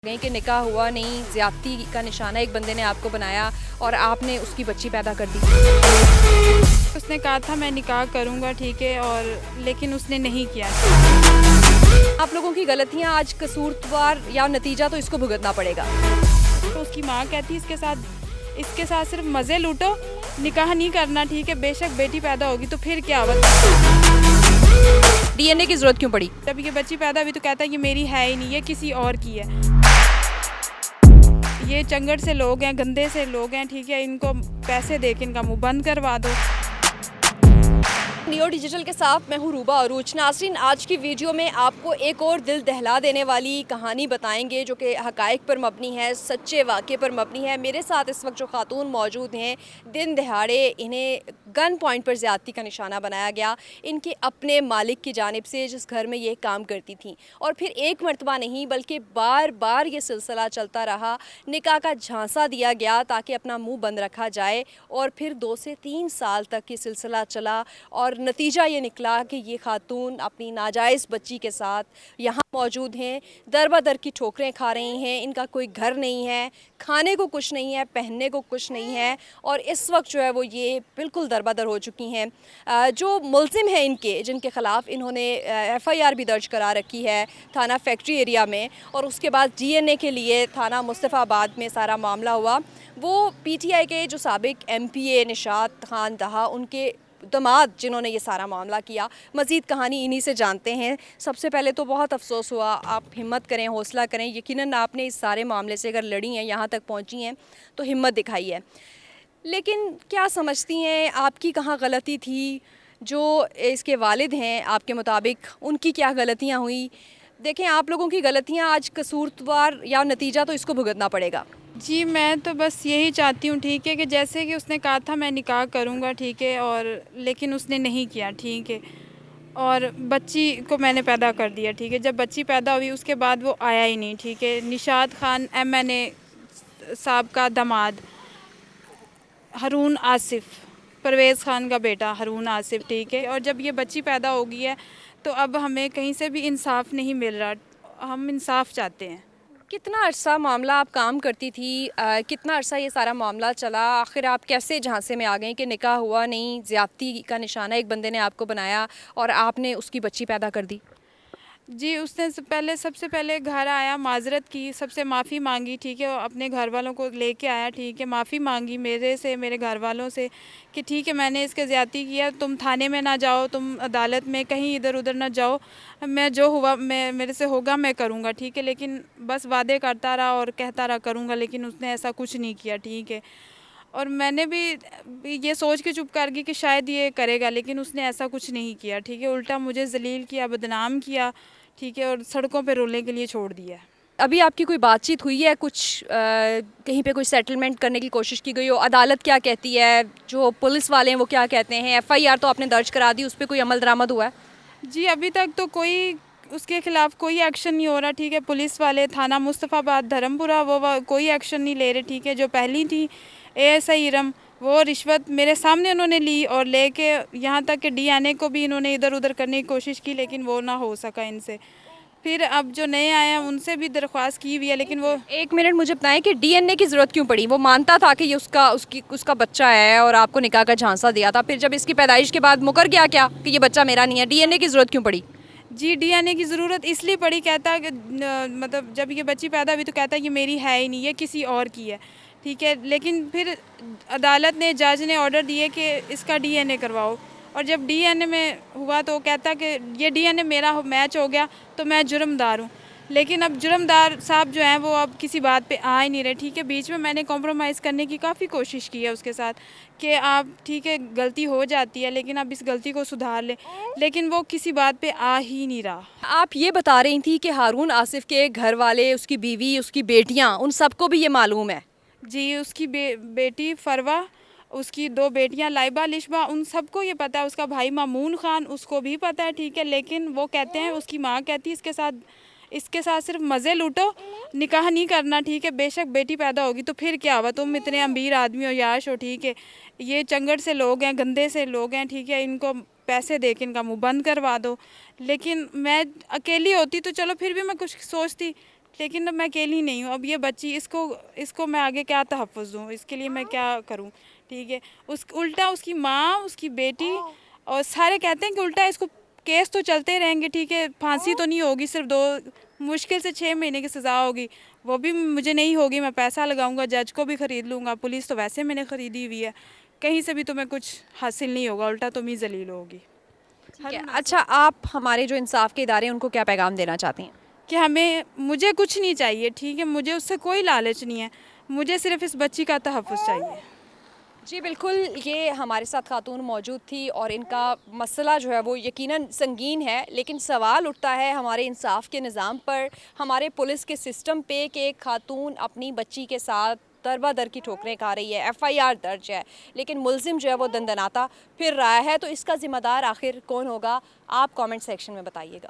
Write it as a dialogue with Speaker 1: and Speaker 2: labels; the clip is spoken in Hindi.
Speaker 1: गई कि निकाह हुआ नहीं, ज़्यादती का निशाना एक बंदे ने आपको बनाया और आपने उसकी बच्ची पैदा कर दी।
Speaker 2: उसने कहा था मैं निकाह करूंगा, ठीक है, और लेकिन उसने नहीं किया।
Speaker 1: आप लोगों की गलतियां आज कसूरवार या नतीजा तो इसको भुगतना पड़ेगा।
Speaker 2: तो उसकी माँ कहती इसके साथ सिर्फ मज़े लूटो, निकाह नहीं करना, ठीक है, बेशक बेटी पैदा होगी तो फिर क्या हुआ।
Speaker 1: डीएनए की ज़रूरत क्यों पड़ी?
Speaker 2: जब ये बच्ची पैदा हुई तो कहता है ये मेरी है ही नहीं, ये किसी और की है। ये चंगड़ से लोग हैं, गंदे से लोग हैं, ठीक है, इनको पैसे दे के इनका मुंह बंद करवा दो।
Speaker 1: नियो डिजिटल के साथ मैं हूँ रूबा अरूज। नाज़रीन, आज की वीडियो में आपको एक और दिल दहला देने वाली कहानी बताएंगे जो कि हक़ाइक़ पर मबनी है, सच्चे वाक़े पर मबनी है। मेरे साथ इस वक्त जो खातून मौजूद हैं, दिन दहाड़े इन्हें गन पॉइंट पर ज़्यादती का निशाना बनाया गया इनके अपने मालिक की जानिब से, जिस घर में ये काम करती थी। और फिर एक मरतबा नहीं बल्कि बार बार ये सिलसिला चलता रहा। निकाह का झांसा दिया गया ताकि अपना मुँह बंद रखा जाए और फिर 2 से 3 साल तक ये सिलसिला चला और नतीजा ये निकला कि ये खातून अपनी नाजायज़ बच्ची के साथ यहाँ मौजूद हैं, दर बदर की ठोकरें खा रही हैं। इनका कोई घर नहीं है, खाने को कुछ नहीं है, पहनने को कुछ नहीं है और इस वक्त जो है वो ये बिल्कुल दर बदर हो चुकी हैं। जो मुल्ज़िम हैं इनके, जिनके ख़िलाफ़ इन्होंने FIR भी दर्ज करा रखी है थाना फैक्ट्री एरिया में, और उसके बाद DNA के लिए थाना मुस्तफ़ाबाद में सारा मामला हुआ। वो PTI के जो साबिक MPA निशात खान दहा, उनके दामाद जिन्होंने ये सारा मामला किया। मज़ीद कहानी इन्हीं से जानते हैं। सबसे पहले तो बहुत अफसोस हुआ, आप हिम्मत करें, हौसला करें। यकीनन आपने इस सारे मामले से अगर लड़ी हैं, यहाँ तक पहुँची हैं, तो हिम्मत दिखाई है। लेकिन क्या समझती हैं, आपकी कहाँ गलती थी? जो इसके वालिद हैं आपके मुताबिक, उनकी क्या गलतियाँ हुई? देखें, आप लोगों की गलतियाँ आज कसूरवार या नतीजा तो इसको भुगतना पड़ेगा।
Speaker 2: जी, मैं तो बस यही चाहती हूँ, ठीक है, कि जैसे कि उसने कहा था मैं निकाह करूँगा, ठीक है, और लेकिन उसने नहीं किया, ठीक है, और बच्ची को मैंने पैदा कर दिया, ठीक है। जब बच्ची पैदा हुई उसके बाद वो आया ही नहीं, ठीक है। निशात खान MNA साहब का दामाद हारून आसिफ, परवेज़ खान का बेटा हारून आसिफ, ठीक है। और जब ये बच्ची पैदा हो गई है तो अब हमें कहीं से भी इंसाफ नहीं मिल रहा, हम इंसाफ चाहते हैं।
Speaker 1: कितना अरसा मामला आप काम करती थी? कितना अरसा ये सारा मामला चला? आखिर आप कैसे झांसे में आ गई कि निकाह हुआ नहीं, ज़्यादती का निशाना एक बंदे ने आपको बनाया और आपने उसकी बच्ची पैदा कर दी?
Speaker 2: जी, उसने सबसे पहले घर आया, माज़रत की, सबसे माफ़ी मांगी, ठीक है, और अपने घर वालों को लेके आया, ठीक है, माफ़ी मांगी मेरे से, मेरे घर वालों से कि ठीक है मैंने इसके ज़्यादती किया, तुम थाने में ना जाओ, तुम अदालत में कहीं इधर उधर ना जाओ, मैं जो हुआ मैं मेरे से होगा मैं करूँगा, ठीक है। लेकिन बस वादे करता रहा और कहता रहा करूँगा, लेकिन उसने ऐसा कुछ नहीं किया, ठीक है। और मैंने भी ये सोच के चुप कर गई कि शायद ये करेगा, लेकिन उसने ऐसा कुछ नहीं किया, ठीक है। उल्टा मुझे ज़लील किया, बदनाम किया, ठीक है, और सड़कों पे रोने के लिए छोड़ दिया।
Speaker 1: अभी आपकी कोई बातचीत हुई है? कुछ कहीं पे कोई सेटलमेंट करने की कोशिश की गई हो? अदालत क्या कहती है? जो पुलिस वाले हैं वो क्या कहते हैं? FIR तो आपने दर्ज करा दी, उस पर कोई अमल दरामद हुआ है?
Speaker 2: जी, अभी तक तो कोई उसके ख़िलाफ़ कोई एक्शन नहीं हो रहा, ठीक है। पुलिस वाले थाना मुस्तफ़ाबाद धर्मपुरा वो कोई एक्शन नहीं ले रहे, ठीक है। जो पहली थी ASI इरम, वो रिश्वत मेरे सामने उन्होंने ली और लेके यहाँ तक कि DNA को भी इन्होंने इधर उधर करने की कोशिश की, लेकिन वो ना हो सका इनसे। फिर अब जो नए आए हैं उनसे भी दरख्वास्त की हुई है, लेकिन वो
Speaker 1: 1 मिनट मुझे बताएं कि DNA की ज़रूरत क्यों पड़ी? वो मानता था कि ये उसका बच्चा है और आपको निकाह का झांसा दिया था। फिर जब इसकी पैदाइश के बाद मुकर गया क्या कि ये बच्चा मेरा नहीं है? DNA की ज़रूरत क्यों पड़ी?
Speaker 2: जी, DNA की ज़रूरत इसलिए पड़ी, कहता है कि मतलब जब ये बच्ची पैदा हुई तो कहता है ये मेरी है ही नहीं, ये किसी और की है, ठीक है। लेकिन फिर अदालत ने, जज ने ऑर्डर दिए कि इसका DNA करवाओ, और जब DNA में हुआ तो कहता कि ये DNA मेरा मैच हो गया तो मैं जुर्मदार हूँ। लेकिन अब जुर्मदार साहब जो हैं वो अब किसी बात पे आ ही नहीं रहे, ठीक है। बीच में मैंने कॉम्प्रोमाइज़ करने की काफ़ी कोशिश की है उसके साथ कि आप, ठीक है, गलती हो जाती है लेकिन आप इस गलती को सुधार लें, लेकिन वो किसी बात पे आ ही नहीं रहा।
Speaker 1: आप ये बता रही थी कि हारून आसिफ के घर वाले, उसकी बीवी, उसकी बेटियां, उन सबको भी ये मालूम है?
Speaker 2: जी, उसकी बेटी फरवा, उसकी 2 बेटियां लाइबा, लिशबा, उन सबको ये पता है। उसका भाई मामून खान, उसको भी पता है, ठीक है। लेकिन वो कहते हैं, उसकी माँ कहती है इसके साथ सिर्फ मज़े लूटो, निकाह नहीं करना, ठीक है, बेशक बेटी पैदा होगी तो फिर क्या हुआ, तुम इतने अमीर आदमी हो, याश हो, ठीक है। ये चंगड़ से लोग हैं, गंदे से लोग हैं, ठीक है, इनको पैसे दे के इनका मुँह बंद करवा दो। लेकिन मैं अकेली होती तो चलो फिर भी मैं कुछ सोचती, लेकिन अब मैं अकेली नहीं हूँ। अब ये बच्ची, इसको इसको मैं आगे क्या तहफ़्फ़ुज़ दूँ, इसके लिए मैं क्या करूँ, ठीक है। उस उल्टा उसकी माँ, उसकी बेटी और सारे कहते हैं कि उल्टा इसको केस तो चलते रहेंगे, ठीक है, फांसी तो नहीं होगी, सिर्फ 2 मुश्किल से 6 महीने की सज़ा होगी, वो भी मुझे नहीं होगी। मैं पैसा लगाऊंगा, जज को भी ख़रीद लूँगा, पुलिस तो वैसे मैंने ख़रीदी हुई है, कहीं से भी तो मैं कुछ हासिल नहीं होगा, उल्टा तो मैं ज़लील होगी।
Speaker 1: ठीक है। अच्छा, आप हमारे जो इंसाफ के इदारे हैं उनको क्या पैगाम देना चाहती हैं?
Speaker 2: कि मुझे कुछ नहीं चाहिए, ठीक है, मुझे उससे कोई लालच नहीं है, मुझे सिर्फ इस बच्ची का तहफ़्फ़ुज़ चाहिए।
Speaker 1: जी बिल्कुल, ये हमारे साथ खातून मौजूद थी और इनका मसला जो है वो यकीनन संगीन है, लेकिन सवाल उठता है हमारे इंसाफ के निज़ाम पर, हमारे पुलिस के सिस्टम पे कि एक खातून अपनी बच्ची के साथ दर की ठोकरें खा रही है, एफआईआर दर्ज है, लेकिन मुलजिम जो है वो दंदनाता फिर रहा है। तो इसका ज़िम्मेदार आखिर कौन होगा? आप कमेंट सेक्शन में बताइएगा।